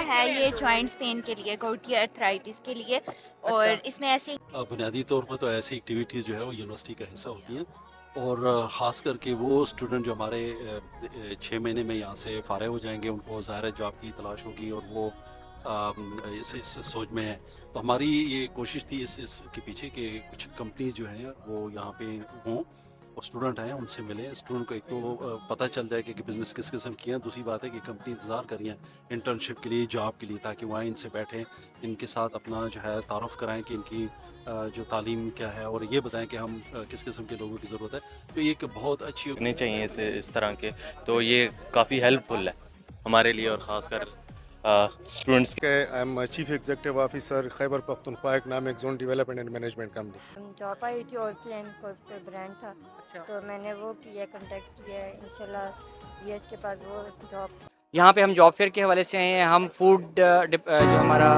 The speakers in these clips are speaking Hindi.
है ये जॉइंट्स पेन के लिए, गouty अर्थराइटिस के लिए। और अच्छा। इसमें ऐसी बुनियादी तौर पर तो ऐसी एक्टिविटीज़ जो है वो यूनिवर्सिटी का हिस्सा होती हैं और ख़ास करके वो स्टूडेंट जो हमारे 6 महीने में यहाँ से फ़ारिग हो जाएंगे, उनको ज़ाहिर है जॉब की तलाश होगी और वो इस सोच में है। तो हमारी ये कोशिश थी इसके पीछे कि कुछ कंपनीज जो हैं वो यहाँ पे हों और स्टूडेंट हैं उनसे मिलें। स्टूडेंट को एक तो पता चल जाए कि बिज़नेस किस किस्म की हैं। दूसरी बात है कि कंपनी इंतज़ार कर रही हैं इंटर्नशिप के लिए, जॉब के लिए, ताकि वहाँ इनसे बैठें, इनके साथ अपना जो है तारुफ़ कराएं कि इनकी जो तालीम क्या है और ये बताएं कि हम किस किस्म के लोगों की ज़रूरत है। तो ये एक बहुत अच्छी नहीं चाहिए इस तरह के, तो ये काफ़ी हेल्पफुल है हमारे लिए और ख़ासकर स्टूडेंट्स के I am chief executive officer Khyber Pakhtunkhwa एक नाम एक zone development and management company. Job आई थी और प्लान कोई ब्रांड था, अच्छा। तो मैंने वो किया, कांटेक्ट किया, इंशाल्लाह ये इसके पास वो जॉब। यहाँ पे हम जॉब फेयर के हवाले से हैं। हम फूड जो हमारा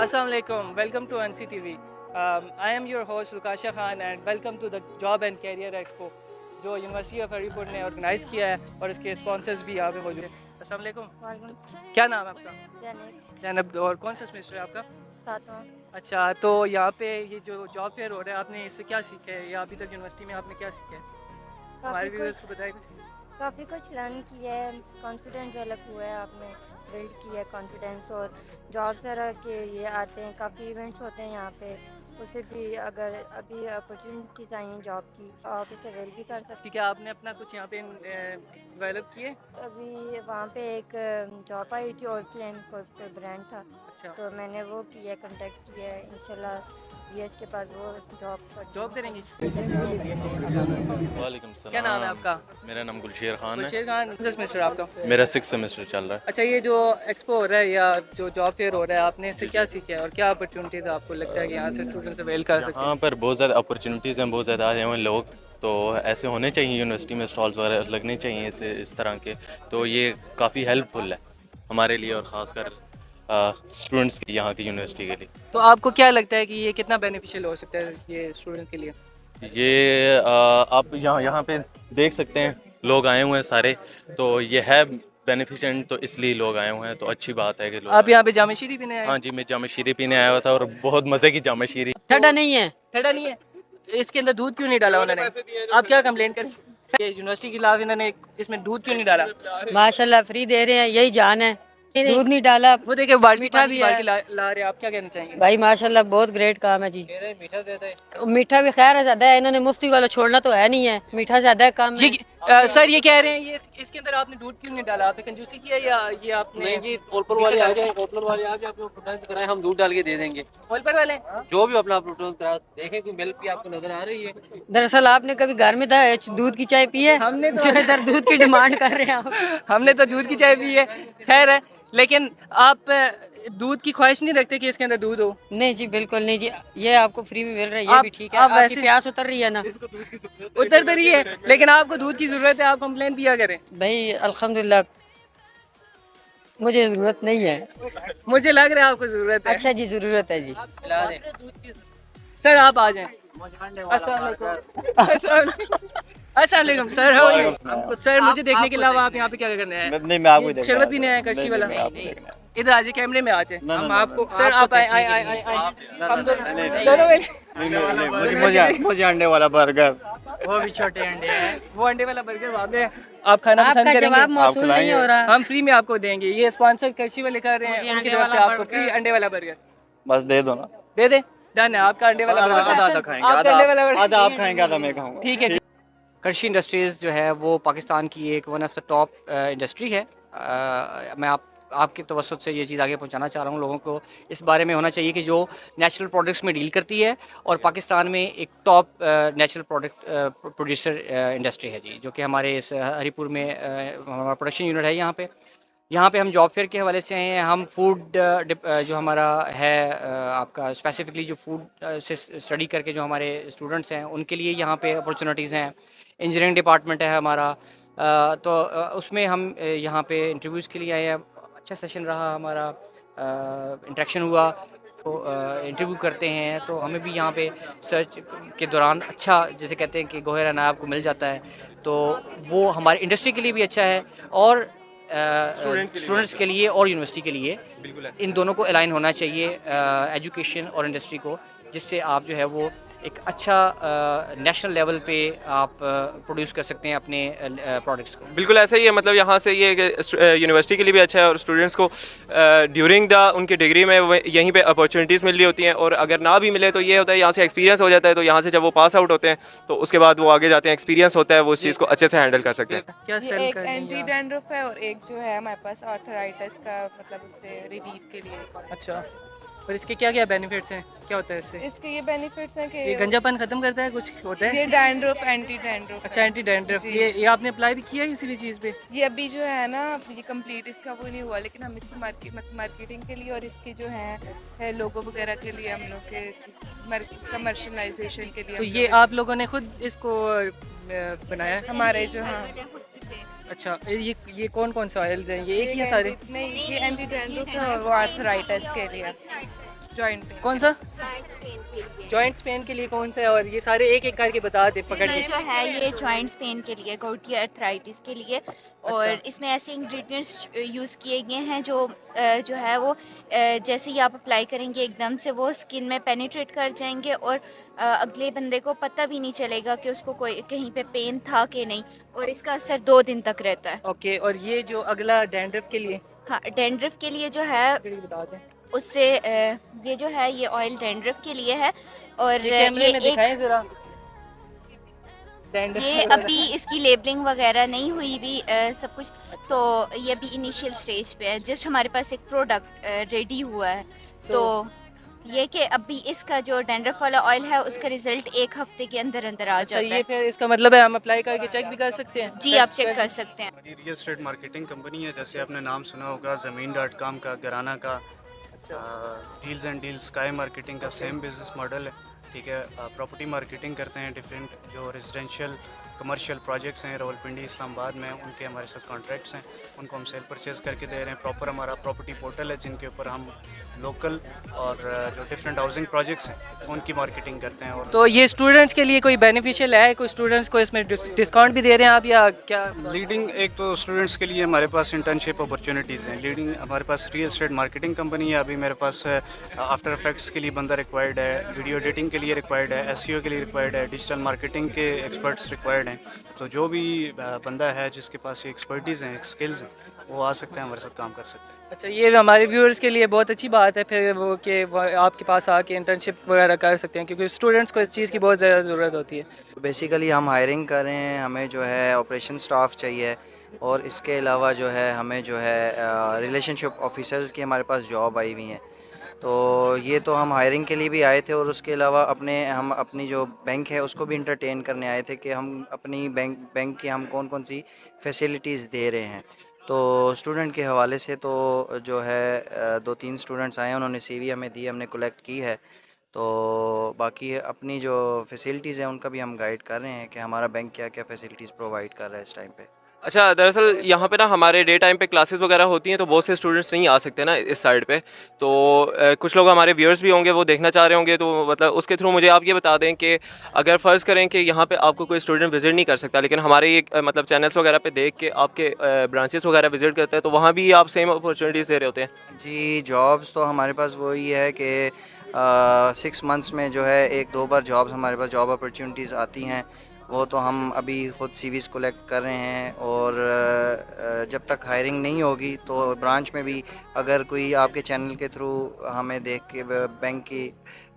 Assalamu alaikum, welcome to NC TV. I am your host Rukasha Khan and welcome to the Job and Career Expo जो यूनिवर्सिटी ऑफ हरीपुर ने ऑर्गेनाइज़ किया है और इसके स्पॉन्सर्स भी यहाँ पे मौजूद हैं। अस्सलाम वालेकुम, वालेकुम। क्या नाम है आपका? जैनब। जैनब। और कौन सा सेमेस्टर है आपका? सातवां। अच्छा, तो यहाँ पे ये जो जॉब फेयर हो रहा है, आपने इससे क्या सीखा है या अभी तक यूनिवर्सिटी में आपने क्या सीखा है? हमारे व्यूअर्स को बताइए कुछ। काफ़ी कुछ लर्न किया है, कॉन्फिडेंस डेवलप हुआ है, आपने बिल्ड किया है कॉन्फिडेंस। और जॉब तरह के ये आते हैं, काफ़ी इवेंट्स होते हैं यहाँ पे, उसे भी अगर अभी अपॉर्चुनिटीज़ आई हैं जॉब की, आप इसे अवेल भी कर सकते ठीक है, आपने अपना कुछ यहाँ पे डेवलप किए? हैं। अभी वहाँ पे एक जॉब आई थी और प्लान कोई ब्रांड था, अच्छा। तो मैंने वो किया, कांटेक्ट किया, इंशाल्लाह ये इसके पास वो जॉब करेंगे? वालेकुम क्या नाम है सलाम। आपका? मेरा नाम गुलशेर खान है। गुलशेर खान। कौन सा सेमेस्टर है आपका? मेरा 6th सेमेस्टर चल रहा है। अच्छा, ये जो एक्सपो हो रहा है या जो जॉब फेयर हो रहा है, आपने इससे क्या सीखा है और क्या अपॉर्चुनिटीज आपको लगता है कि यहाँ से स्टूडेंट्स अवेल कर सकते हैं? यहाँ पर बहुत ज़्यादा अपॉर्चुनिटीज़ हैं, बहुत ज़्यादा आए हुए हैं लोग, तो ऐसे होने चाहिए यूनिवर्सिटी में, स्टॉल्स वगैरह लगने चाहिए इस तरह के, तो ये काफ़ी हेल्पफुल है हमारे लिए और ख़ासकर स्टूडेंट्स की यहाँ की यूनिवर्सिटी के लिए। तो आपको क्या लगता है कि ये कितना बेनिफिशियल हो सकता है ये स्टूडेंट के लिए? ये आप यहाँ पे देख सकते हैं, लोग आए हुए हैं सारे, तो ये है बेनिफिशिएंट, तो इसलिए लोग आए हुए हैं, तो अच्छी बात है कि लोग आप यहाँ पे जामे शीरी पीने आए? हाँ जी, मैं जामा शीरी पीने आया हुआ था और बहुत मज़े की जामा शीरी। ठंडा नहीं है? ठंडा नहीं है? इसके अंदर दूध क्यों नहीं डाला उन्होंने? आप क्या कंप्लेंट कर ये यूनिवर्सिटी के खिलाफ इन्होंने इसमें दूध क्यों नहीं डाला? माशाल्लाह फ्री दे रहे हैं, यही जान है। दूध नहीं डाला, वो देखिए बाल्टी मीठा भी है। बाल्टी ला रहे हैं, आप क्या कहना चाहेंगे? भाई माशाल्लाह बहुत ग्रेट काम है जी। मीठा भी खैर है ज्यादा है, इन्होंने मुफ्ती वाला छोड़ना तो है नहीं है, मीठा ज्यादा है काम ये है। सर ये कह रहे हैं ये इसके अंदर आपने दूध क्यों नहीं डाला? आपने कंजूसी किया या ये आपने? नहीं जी, होलपर वाले आ जाए, होटलर वाले आ जाए, आपको प्रोटेस्ट कराएं, हम दूध डाल के दे देंगे। होलपर वाले जो भी अपना प्रोटेस्ट करा, देखें कोई मिल्क भी आपको नजर आ रही है। दरअसल आपने कभी घर में दूध की चाय पी है? हमने तो जो इधर दूध की डिमांड कर रहे हैं आप। हमने तो दूध की चाय पी है, खैर है, लेकिन आप दूध की ख्वाहिश नहीं रखते कि इसके अंदर दूध हो? नहीं जी बिल्कुल नहीं जी, ये आपको फ्री में मिल रहा है, ये भी ठीक है। आप आपकी वैसे प्यास उतर रही है ना? उतर तो रही है, लेकिन आपको दूध की जरूरत है, आप कंप्लेन किया करें। भाई अल्हम्दुलिल्लाह मुझे जरूरत नहीं है। मुझे लग रहा है आपको जरूरत है। अच्छा जी, जरूरत है जी। सर आप आ जाएं। अस्सलाम वालेकुम सर। सर मुझे देखने के अलावा आप यहाँ पे क्या करने आए? नहीं, मैं आपको शरबत पीने आए करशी वाला? इधर आ जाइए, कैमरे में आ जाए। हम आपको सर आप आए आए आए आए हम दोनों में मुझे अंडे वाला बर्गर, वो भी छोटे अंडे हैं, वो अंडे वाला बर्गर वहाँ पे आप खाना पसंद आपका जवाब करेंगे? मौसूल नहीं हो रहा। हम फ्री में आपको देंगे, ये स्पॉन्सर करशी वाले कर रहे हैं, उनकी तरफ से आपको फ्री अंडे वाला बर्गर बस दे दो ना। दे दे। डन है, आपका अंडे वाला आधा बर्गर। आधा खाएंगे, आपका अंडे वाला आधा बर्गर। आप खाएंगे, आधा मैं खाऊंगा। ठीक है। करशी इंडस्ट्रीज़ जो है वो पाकिस्तान की एक one of the top industry है। मैं आपके तवसत से ये चीज़ आगे पहुंचाना चाह रहा हूँ लोगों को। इस बारे में होना चाहिए कि जो नेचुरल प्रोडक्ट्स में डील करती है और पाकिस्तान में एक top natural product producer industry है जी, जो कि हमारे इस हरीपुर में हमारा प्रोडक्शन यूनिट है यहाँ पे हम जॉब फेयर के हवाले से हैं। हम फूड जो हमारा है आपका स्पेसिफिकली जो फूड से स्टडी करके जो हमारे स्टूडेंट्स हैं उनके लिए यहाँ पे अपॉर्चुनिटीज़ हैं। इंजीनियरिंग डिपार्टमेंट है हमारा, तो उसमें हम यहाँ पे इंटरव्यूज़ के लिए आए हैं। अच्छा सेशन रहा हमारा, इंटरेक्शन हुआ। तो इंटरव्यू करते हैं तो हमें भी यहाँ पे सर्च के दौरान अच्छा जैसे कहते हैं कि गोहरा नायाब को मिल जाता है, तो वो हमारी इंडस्ट्री के लिए भी अच्छा है और स्टूडेंट्स के लिए और यूनिवर्सिटी के लिए इन दोनों को अलाइन होना चाहिए, एजुकेशन और इंडस्ट्री को, जिससे आप जो है वो एक अच्छा नेशनल लेवल पे आप प्रोड्यूस कर सकते हैं अपने प्रोडक्ट्स को। बिल्कुल ऐसा ही है, मतलब यहाँ से ये यूनिवर्सिटी के लिए भी अच्छा है और स्टूडेंट्स को ड्यूरिंग द उनकी डिग्री में यहीं पे अपॉर्चुनिटीज़ मिल रही होती हैं, और अगर ना भी मिले तो ये होता है यहाँ से एक्सपीरियंस हो जाता है, तो यहाँ से जब वो पास आउट होते हैं तो उसके बाद वो आगे जाते हैं, एक्सपीरियंस होता है, वो उस चीज़ को अच्छे से हैंडल कर सकते हैं। क्या ये एक एंटी डैंड्रफ है और एक जो है हमारे पास आर्थराइटिस का, मतलब उससे रिलीफ के लिए। अच्छा, और इसके क्या क्या बेनिफिट्स हैं, क्या होता है इससे? इसके ये बेनिफिट्स हैं कि ये गंजापन खत्म करता है, कुछ होता है? ये डैंड्रफ, एंटी डैंड्रफ। अच्छा, एंटी डैंड्रफ, ये आपने अप्लाई भी किया है किसी भी चीज़ पे? ये अभी जो है ना, ये कंप्लीट इसका वो नहीं हुआ, लेकिन हम इसकी मार्केटिंग के लिए और इसके जो है लोगो वगैरह के लिए हम लोग के कमर्शलाइजेशन के लिए। तो ये आप लोगों ने खुद इसको बनाया? हमारे जो, हाँ। अच्छा, ये कौन कौन सा ऑयल्स हैं, ये एक ही है सारे? नहीं, ये एंटी डैंड्रफ है और वो आर्थराइटिस के लिए, जॉइंट पेन। कौन सा? जॉइंट्स पेन के लिए कौन सा है? और ये सारे एक एक करके बता दे पकड़ के। ये जो है ये जॉइंट्स पेन के लिए, गouty अर्थराइटिस के लिए, और इसमें ऐसे इंग्रेडिएंट्स यूज़ किए गए हैं जो है वो जैसे ही आप अप्लाई करेंगे एकदम से वो स्किन में पेनिट्रेट कर जाएंगे और अगले बंदे को पता भी नहीं चलेगा कि उसको कोई कहीं पे पेन था कि नहीं, और इसका असर 2 दिन तक रहता है। ओके, और ये जो अगला डैंड्रफ के लिए? हाँ, डैंड्रफ के लिए जो है बता दें उससे ये जो है ये ऑयल डैंड्रफ के लिए है, और ये कैमरे में दिखाएं जरा। ये अभी इसकी लेबलिंग वगैरह नहीं हुई भी सब कुछ, तो ये भी इनिशियल स्टेज पे है, जस्ट हमारे पास एक प्रोडक्ट रेडी हुआ है। तो ये कि अभी इसका जो डैंड्रफ वाला ऑयल है उसका रिजल्ट 1 हफ्ते के अंदर अंदर आ जाता है। ये फिर इसका मतलब है हम अप्लाई करके चेक भी कर सकते हैं? जी, आप चेक कर सकते हैं। हमारी रियल एस्टेट मार्केटिंग कंपनी है, जैसे आपने नाम सुना होगा ज़मीन.com का, घराना का, deals and deals, sky marketing का सेम बिजनेस मॉडल है। ठीक है, प्रॉपर्टी मार्केटिंग करते हैं, डिफरेंट जो रेजिडेंशियल कमर्शियल प्रोजेक्ट्स हैं रावलपिंडी इस्लामाबाद में, उनके हमारे साथ कॉन्ट्रैक्ट्स हैं, उनको हम सेल परचेज़ करके दे रहे हैं। प्रॉपर हमारा प्रॉपर्टी पोर्टल है जिनके ऊपर हम लोकल और जो डिफरेंट हाउसिंग प्रोजेक्ट्स हैं उनकी मार्केटिंग करते हैं। और तो ये स्टूडेंट्स के लिए कोई बेनिफिशियल है? कोई स्टूडेंट्स को इसमें डिस्काउंट भी दे रहे हैं आप, या क्या? लीडिंग एक तो स्टूडेंट्स के लिए हमारे पास इंटर्नशिप अपॉर्चुनिटीज़ हैं। लीडिंग हमारे पास रियल एस्टेट मार्केटिंग कंपनी है, अभी मेरे पास आफ्टर इफेक्ट्स के लिए बंदा रिक्वायर्ड है, वीडियो एडिटिंग के लिए रिक्वायर्ड है, एसईओ के लिए रिक्वायर्ड है, डिजिटल मार्केटिंग के एक्सपर्ट्स रिक्वायर्ड हैं। तो जो भी बंदा है जिसके पास ये एक्सपर्टीज़ हैं, स्किल्स हैं, वो आ सकते हैं, हमारे साथ काम कर सकते हैं। अच्छा, ये हमारे व्यूअर्स के लिए बहुत अच्छी बात है फिर वो कि वो आपके पास आके इंटर्नशिप वगैरह कर सकते हैं, क्योंकि स्टूडेंट्स को इस चीज़ की बहुत ज़्यादा ज़रूरत होती है। बेसिकली हम हायरिंग कर रहे हैं, हमें जो है ऑपरेशन स्टाफ चाहिए, और इसके अलावा जो है हमें जो है रिलेशनशिप ऑफिसर्स की हमारे पास जॉब आई हुई हैं। तो ये तो हम हायरिंग के लिए भी आए थे, और उसके अलावा हम अपनी जो बैंक है उसको भी इंटरटेन करने आए थे कि हम अपनी बैंक की हम कौन कौन सी फैसिलिटीज़ दे रहे हैं। तो स्टूडेंट के हवाले से तो जो है 2-3 स्टूडेंट्स आए हैं, उन्होंने सीवी हमें दी, हमने कलेक्ट की है। तो बाकी अपनी जो फैसिलिटीज़ हैं उनका भी हम गाइड कर रहे हैं कि हमारा बैंक क्या क्या फैसिलिटीज़ प्रोवाइड कर रहा है इस टाइम पे। अच्छा, दरअसल यहाँ पे ना हमारे डे टाइम पे क्लासेस वगैरह होती हैं, तो बहुत से स्टूडेंट्स नहीं आ सकते ना इस साइड पे, तो कुछ लोग हमारे व्यूअर्स भी होंगे, वो देखना चाह रहे होंगे, तो मतलब उसके थ्रू मुझे आप ये बता दें कि अगर फ़र्ज़ करें कि यहाँ पे आपको कोई स्टूडेंट विज़िट नहीं कर सकता, लेकिन हमारे ये मतलब चैनल्स वगैरह पे देख के आपके ब्रांचेस वगैरह विज़िट करते हैं, तो वहाँ भी आप सेम अपॉर्चुनिटीज़ दे रहे होते हैं? जी, जॉब्स तो हमारे पास वही है कि 6 मंथ्स में जो है 1-2 बार जॉब्स हमारे पास जॉब अपॉर्चुनिटीज़ आती हैं, वो तो हम अभी ख़ुद सीवीज़ कलेक्ट कर रहे हैं। और जब तक हायरिंग नहीं होगी तो ब्रांच में भी अगर कोई आपके चैनल के थ्रू हमें देख के बैंक की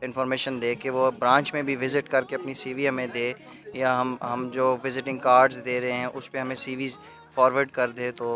इंफॉर्मेशन दे के वो ब्रांच में भी विज़िट करके अपनी सीवी हमें दे, या हम जो विज़िटिंग कार्ड्स दे रहे हैं उस पे हमें सीवीज़ फॉरवर्ड कर दे, तो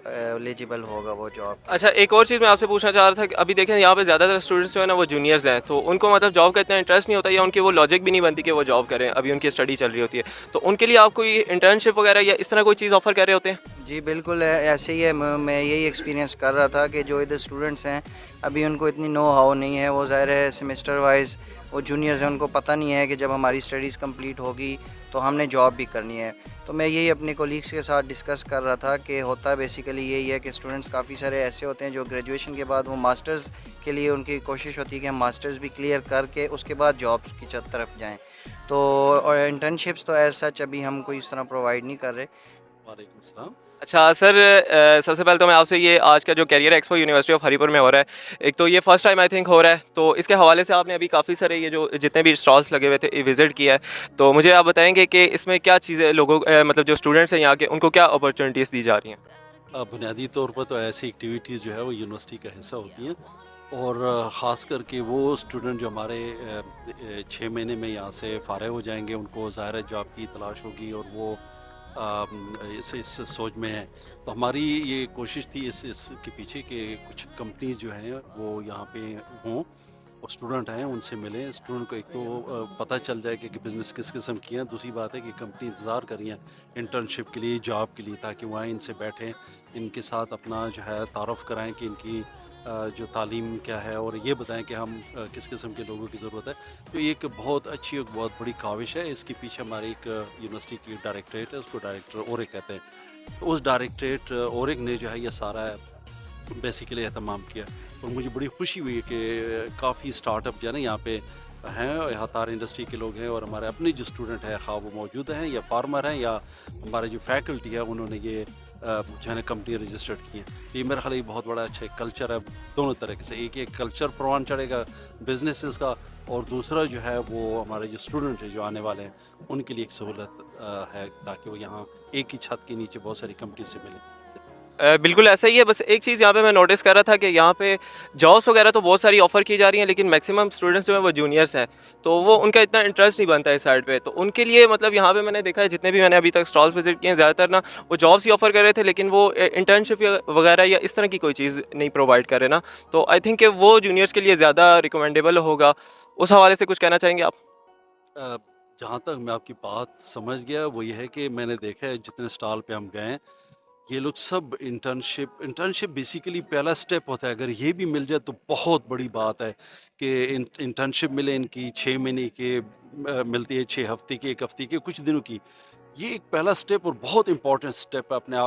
एलिजिबल होगा वो जॉब। अच्छा, एक और चीज़ मैं आपसे पूछना चाह रहा था कि अभी देखें यहाँ पे ज़्यादातर स्टूडेंट्स जो है ना वो जूनियर्स हैं, तो उनको मतलब जॉब का इतना इंटरेस्ट नहीं होता, या उनकी वो लॉजिक भी नहीं बनती कि वो जॉब करें, अभी उनकी स्टडी चल रही होती है, तो उनके लिए आप कोई इंटर्नशिप वगैरह या इस तरह कोई चीज़ ऑफ़र कर रहे होते हैं? जी बिल्कुल, ऐसे ही है। मैं यही एक्सपीरियंस कर रहा था कि जो इधर स्टूडेंट्स हैं अभी उनको इतनी नो हाउ नहीं है, वो ज़ाहिर है सेमेस्टर वाइज वो जूनियर्स हैं, उनको पता नहीं है कि जब हमारी स्टडीज़ कंप्लीट होगी तो हमने जॉब भी करनी है। तो मैं यही अपने कोलीग्स के साथ डिस्कस कर रहा था कि होता बेसिकली यही है कि स्टूडेंट्स काफ़ी सारे ऐसे होते हैं जो ग्रेजुएशन के बाद वो मास्टर्स के लिए उनकी कोशिश होती है कि हम मास्टर्स भी क्लियर करके उसके बाद जॉब्स की तरफ जाएं। तो और इंटर्नशिप्स तो एज सच अभी हम कोई इस तरह प्रोवाइड नहीं कर रहे। वालेकुम सलाम। अच्छा सर, सबसे पहले तो मैं आपसे ये आज का जो career expo University of Haripur में हो रहा है, एक तो ये फर्स्ट टाइम आई थिंक हो रहा है, तो इसके हवाले से आपने अभी काफ़ी सारे ये जो जितने भी स्टॉल्स लगे हुए थे विज़िट किया है, तो मुझे आप बताएंगे कि इसमें क्या चीज़ें लोगों मतलब जो स्टूडेंट्स हैं यहाँ के उनको क्या अपॉर्चुनिटीज़ दी जा रही हैं? बुनियादी तौर पर तो ऐसी एक्टिविटीज़ जो है वो यूनिवर्सिटी का हिस्सा होती हैं, और ख़ास करके वो स्टूडेंट जो हमारे 6 महीने में यहाँ से फ़ारिग हो जाएंगे, उनको ज़ाहिर है जॉब की तलाश होगी और वो इस सोच में है। तो हमारी ये कोशिश थी इसके पीछे कि कुछ कंपनीज जो हैं वो यहाँ पे हों और स्टूडेंट हैं उनसे मिलें। स्टूडेंट को एक तो पता चल जाए कि बिज़नेस किस किस्म की हैं, दूसरी बात है कि कंपनी इंतज़ार कर रही हैं इंटर्नशिप के लिए, जॉब के लिए, ताकि वहाँ इनसे बैठें, इनके साथ अपना जो है तारुफ़ कराएं कि इनकी जो तालीम क्या है और ये बताएं कि हम किस किस्म के लोगों की ज़रूरत है। तो ये एक बहुत अच्छी और बहुत बड़ी काविश है। इसके पीछे हमारी एक यूनिवर्सिटी की डायरेक्टरेट है, उसको डायरेक्टर ओरिक कहते हैं। तो उस डायरेक्टरेट ओरिक ने जो है ये सारा बेसिकली एहतमाम किया और मुझे बड़ी खुशी हुई कि काफ़ी स्टार्टअप जो है ना यहाँ पे हैं, यहाँ तार इंडस्ट्री के लोग हैं और हमारे अपने जो स्टूडेंट हैं खा वो मौजूद हैं या फार्मर हैं या हमारे जो फैकल्टी है उन्होंने ये जो है ना कंपनी रजिस्टर्ड की है। तो ये मेरा ख्याल ये बहुत बड़ा अच्छा एक कल्चर है दोनों तरह से, एक कल्चर प्रवान चढ़ेगा बिजनेसेस का और दूसरा जो है वो हमारे जो स्टूडेंट है जो आने वाले हैं उनके लिए एक सहूलत है ताकि वो यहाँ एक ही छत के नीचे बहुत सारी कंपनी से मिले। बिल्कुल ऐसा ही है, बस एक चीज़ यहाँ पे मैं नोटिस कर रहा था कि यहाँ पे जॉब्स वगैरह तो बहुत सारी ऑफ़र की जा रही हैं, लेकिन मैक्सिमम स्टूडेंट्स जो हैं वो जूनियर्स हैं, तो वो उनका इतना इंटरेस्ट नहीं बनता है इस साइड पे। तो उनके लिए मतलब यहाँ पे मैंने देखा है जितने भी मैंने अभी तक स्टॉल्स विजिट किए हैं ज़्यादातर ना वो जॉब्स ही ऑफ़र कर रहे थे, लेकिन वो इंटर्नशिप वगैरह या इस तरह की कोई चीज़ नहीं प्रोवाइड कर रहे ना। तो आई थिंक वो जूनियर्स के लिए ज़्यादा रिकमेंडेबल होगा। उस हवाले से कुछ कहना चाहेंगे आप? जहाँ तक मैं आपकी बात समझ गया वो ये है कि मैंने देखा है जितने स्टॉल पे हम गए ये लोग सब इंटर्नशिप बेसिकली पहला स्टेप होता है। अगर ये भी मिल जाए तो बहुत बड़ी बात है कि इंटर्नशिप मिले इनकी 6 महीने के मिलती है, 6 हफ्ते की, 1 हफ्ते की, कुछ दिनों की। ये एक पहला स्टेप और बहुत इंपॉर्टेंट स्टेप है अपने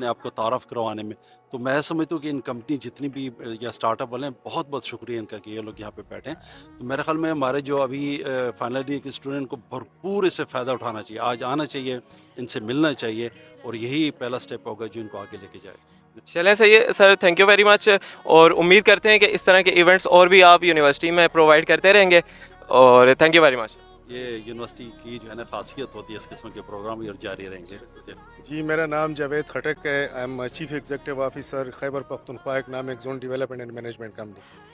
आप को तारफ़ करवाने में। तो मैं समझता हूँ कि इन कंपनी जितनी भी या स्टार्टअप वाले हैं बहुत बहुत शुक्रिया इनका कि ये लोग यहाँ पे बैठे हैं। तो मेरे ख्याल में हमारे जो अभी फाइनल ईयर के स्टूडेंट को भरपूर इससे फ़ायदा उठाना चाहिए, आज आना चाहिए, इनसे मिलना चाहिए और यही पहला स्टेप होगा जो इनको आगे लेके जाए। चलें, सही है sir, thank you very much, और उम्मीद करते हैं कि इस तरह के इवेंट्स और भी आप यूनिवर्सिटी में प्रोवाइड करते रहेंगे, और थैंक यू वेरी मच। ये यूनिवर्सिटी की जो है ना खासियत होती है इस किस्म के प्रोग्राम और जारी रहेंगे। जी, मेरा नाम जावेद खटक है। आई am chief executive officer Khyber Pakhtunkhwa economic zone development and management company.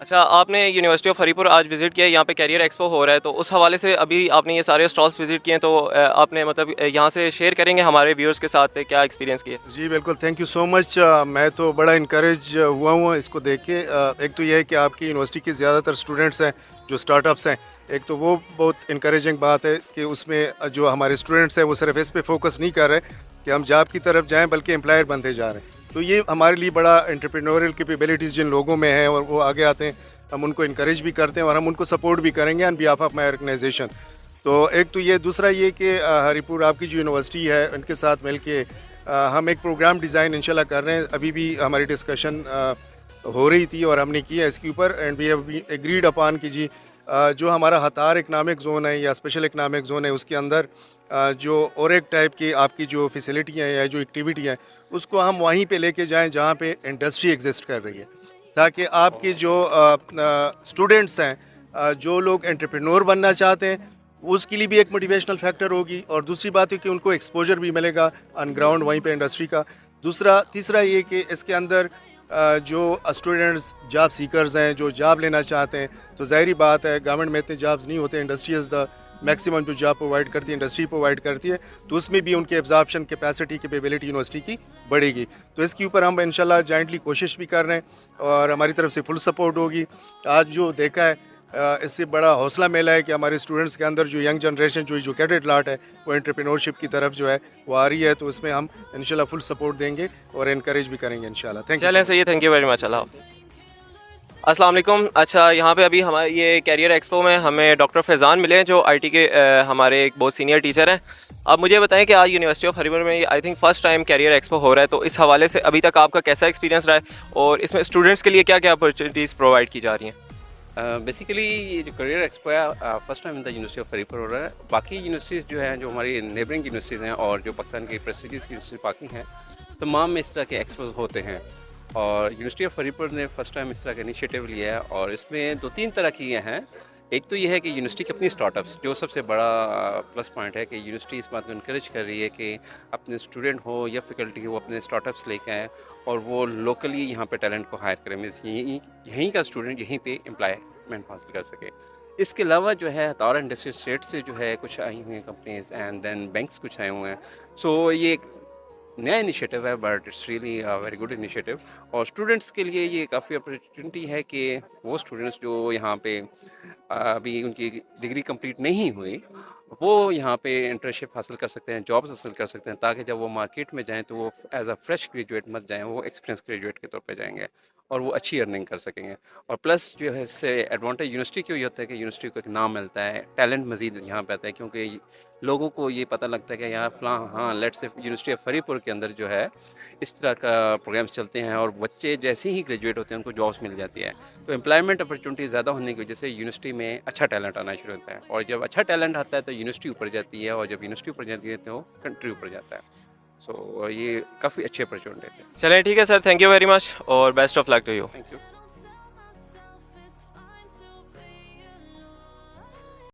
अच्छा, आपने यूनिवर्सिटी ऑफ हरीपुर आज विज़िट किया, यहाँ पे कैरियर एक्सपो हो रहा है, तो उस हवाले से अभी आपने ये सारे स्टॉल्स विज़िट किए हैं, तो आपने मतलब यहाँ से शेयर करेंगे हमारे व्यूअर्स के साथ क्या एक्सपीरियंस किया? जी बिल्कुल, थैंक यू सो मच। मैं तो बड़ा इनकरेज हुआ हूँ इसको देख के। एक तो ये है कि आपकी यूनिवर्सिटी के ज़्यादातर स्टूडेंट्स हैं जो स्टार्टअप्स हैं, एक तो वो बहुत इनकरेजिंग बात है कि उसमें जो हमारे स्टूडेंट्स हैं वो सिर्फ इस पे फोकस नहीं कर रहे कि हम जॉब की तरफ जाएँ, बल्कि एम्प्लॉयर बनते जा रहे हैं। तो ये हमारे लिए बड़ा एंटरप्रेन्योरियल कैपेबिलिटीज़ जिन लोगों में है और वो आगे आते हैं, हम उनको इनकरेज भी करते हैं और हम उनको सपोर्ट भी करेंगे on behalf of my organisation. तो एक तो ये, दूसरा ये कि हरीपुर आपकी जो यूनिवर्सिटी है उनके साथ मिल के हम एक प्रोग्राम डिज़ाइन इंशाल्लाह कर रहे हैं। अभी भी हमारी डिस्कशन हो रही थी और हमने किया इसके ऊपर, and we have agreed upon कि जी जो हमारा हतार इकनॉमिक जोन है या स्पेशल इकनॉमिक जोन है उसके अंदर जो और एक टाइप की आपकी जो फैसिलिटी है या जो एक्टिविटी है उसको हम वहीं पे लेके जाएं जहाँ पे इंडस्ट्री एग्जिस्ट कर रही है, ताकि आपके जो स्टूडेंट्स हैं, जो लोग एंटरप्रेन्योर बनना चाहते हैं, उसके लिए भी एक मोटिवेशनल फैक्टर होगी, और दूसरी बात है कि उनको एक्सपोजर भी मिलेगा ऑन ग्राउंड वहीं पे इंडस्ट्री का। तीसरा ये कि इसके अंदर जो स्टूडेंट्स जॉब सीकर्स हैं, जो जॉब लेना चाहते हैं, तो ज़ाहिरी बात है गवर्नमेंट में इतने जॉब्स नहीं होते, इंडस्ट्री इज़ द मैक्सिमम जो जॉब प्रोवाइड करती है, इंडस्ट्री प्रोवाइड करती है, तो उसमें भी उनकी एब्जॉर्प्शन कैपेसिटी कैपेबिलिटी यूनिवर्सिटी की बढ़ेगी। तो इसके ऊपर हम इंशाल्लाह जॉइंटली कोशिश भी कर रहे हैं और हमारी तरफ से फुल सपोर्ट होगी। आज जो देखा है इससे बड़ा हौसला मिला है कि हमारे स्टूडेंट्स के अंदर जो यंग जनरेशन जो एजुकेटेड लाट है वो एंटरप्रेन्योरशिप की तरफ जो है वो आ रही है, तो इसमें हम इंशाल्लाह फुल सपोर्ट देंगे और इनकरेज भी करेंगे इंशाल्लाह। Thank you. चलें, सही है, थैंक यू वेरी मच। अल्लाह हाफ़िज़। अस्सलाम वालेकुम। अच्छा, यहाँ पे अभी हमारे ये कैरियर एक्सपो में हमें डॉक्टर फैज़ान मिले हैं जो आईटी के हमारे एक बहुत सीनियर टीचर हैं। आप मुझे बताएं कि आज यूनिवर्सिटी ऑफ हरिपुर में I think first time career expo हो रहा है, तो इस हवाले से अभी तक आपका कैसा एक्सपीरियंस रहा है और इसमें स्टूडेंट्स के लिए क्या क्या अपॉर्चुनिटीज़ प्रोवाइड की जा रही हैं? बेसिकली ये जो करियर एक्सपो है first time in the university of Haripur हो रहा है। बाकी यूनिवर्सिटीज़ जो हैं, जो हमारी नेबरिंग यूनिवर्सिटीज़ हैं और जो पाकिस्तान की प्रेस्टीजियस यूनिवर्सिटी बाकी हैं, तमाम में इस तरह के एक्सपोज होते हैं। और यूनिवर्सिटी ऑफ हरिपुर ने फर्स्ट टाइम इस तरह का इनिशिएटिव लिया है और इसमें 2-3 तरह की ये हैं। एक तो ये है कि यूनिवर्सिटी की अपनी स्टार्टअप्स, जो सबसे बड़ा प्लस पॉइंट है कि यूनिवर्सिटी इस बात को इनकरेज कर रही है कि अपने स्टूडेंट हो या फैकल्टी हो, अपने स्टार्टअप्स लेके आएँ और वो लोकली यहाँ पे टैलेंट को हायर करें। मीन्स यहीं का स्टूडेंट यहीं पे एम्प्लॉयमेंट हासिल कर सके। इसके अलावा जो है तारा इंडस्ट्री स्टेट से जो है कुछ आई हुई हैं कंपनीज एंड देन बैंक्स कुछ आए हुए हैं। सो ये एक नया इनिशिएटिव है but it's really very good initiative. और स्टूडेंट्स के लिए ये काफ़ी अपॉर्चुनिटी है कि वो स्टूडेंट्स जो यहाँ पे अभी उनकी डिग्री कंप्लीट नहीं हुई, वो यहाँ पे इंटर्नशिप हासिल कर सकते हैं, जॉब्स हासिल कर सकते हैं, ताकि जब वो मार्केट में जाएँ तो वो एज अ फ्रेश ग्रेजुएट मत जाएँ, वो एक्सपीरियंस ग्रेजुएट के तौर पे जाएंगे और वो अच्छी अर्निंग कर सकेंगे। और प्लस जो है इससे एडवांटेज यूनिवर्सिटी को ये होता है कि यूनिवर्सिटी को एक नाम मिलता है, टैलेंट मज़ीद यहाँ पे आता है, क्योंकि लोगों को ये पता लगता है कि यहाँ फलां हाँ let's say university of Haripur के अंदर जो है इस तरह का प्रोग्राम्स चलते हैं और बच्चे जैसे ही ग्रेजुएट होते हैं उनको जॉब्स मिल जाती है। तो एम्प्लॉयमेंट अपॉर्चुनिटी ज़्यादा होने की वजह से यूनिवर्सिटी में अच्छा टैलेंट आना शुरू होता है और जब अच्छा टैलेंट आता है तो यूनिवर्सिटी ऊपर जाती है और जब यूनिवर्सिटी ऊपर जाती है तो कंट्री ऊपर जाता है। सो ये काफ़ी अच्छी अपॉर्चुनिटी है। चलें ठीक है sir, thank you very much और best of luck to you. Thank you.